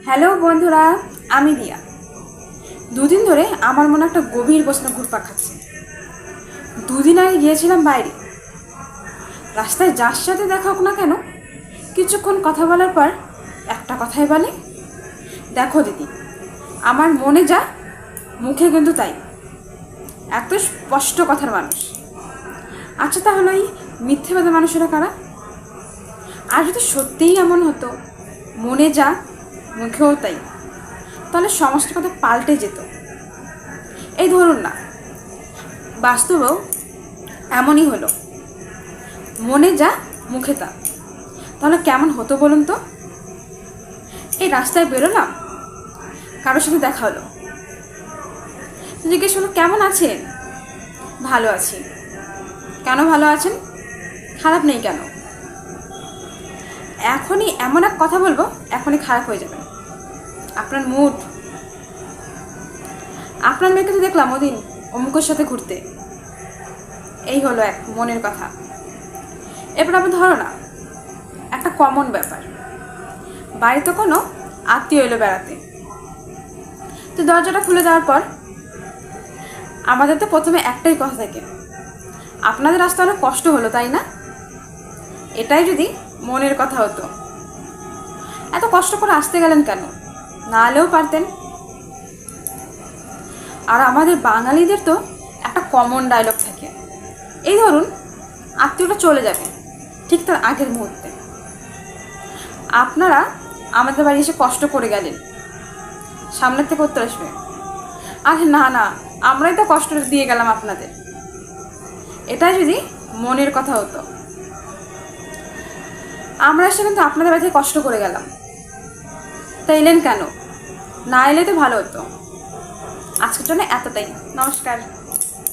Hello বন্ধুরা, আমি দিয়া। দুদিন ধরে আমার মনে একটা গভীর প্রশ্ন ঘুরপাক খাচ্ছে। দুদিন আগে গিয়েছিলাম বাইরে। রাস্তায় যার সাথে দেখা হোক না কেন, কিছুক্ষণ কথা বলার পর একটা কথাই বলে, দেখো দিদি, আমার মনে যা মুখে কিন্তু তাই। এত স্পষ্ট কথার মানুষ। আচ্ছা, তাহলে ওই মিথ্যেবাদী মানুষেরা কারা? আর যদি সত্যিই এমন হতো, মনে যা মুখেও তাই, তাহলে সমস্ত কথা পাল্টে যেত। এই ধরুন না, বাস্তবেও এমনই হলো, মনে যা মুখে তা। তাহলে কেমন হতো বলুন তো? এই রাস্তায় বেরোলাম, কারোর সাথে দেখা হলো, জিজ্ঞেস হলো কেমন আছেন? ভালো আছি। কেন ভালো আছেন? খারাপ নেই কেন? এখনই এমন এক কথা বলবো, এখনই খারাপ হয়ে যাবে আপনার মুড। আপনার মেয়েকে তো দেখলাম ওদিন অমুকের সাথে ঘুরতে। এই হলো এক মনের কথা। এরপর আপনি ধরো না, একটা কমন ব্যাপার, বাড়িতে কোনো আত্মীয় এলো বেড়াতে। তো দরজাটা খুলে দেওয়ার পর আমাদের তো প্রথমে একটাই কথা থাকে, আপনাদের আসতে অনেক কষ্ট হলো তাই না? এটাই যদি মনের কথা হতো, এত কষ্ট করে আসতে গেলেন কেন? না এলেও পারতেন। আর আমাদের বাঙালিদের তো একটা কমন ডায়লগ থাকে, এই ধরুন আত্মীয়টা চলে যাবে, ঠিক তার আগের মুহূর্তে আপনারা আমাদের বাড়ি এসে কষ্ট করে গেলেন, সামনের থেকে উত্তর আসবে, আর না না, আমরাই তো কষ্ট দিয়ে গেলাম আপনাদের। এটাই যদি মনের কথা হতো, আমরা এসে কিন্তু আপনাদের বাড়ি থেকে কষ্ট করে গেলাম, তাই এলেন কেন? না এলে তো ভালো হতো। আজকের জন্য এতটাই। নমস্কার।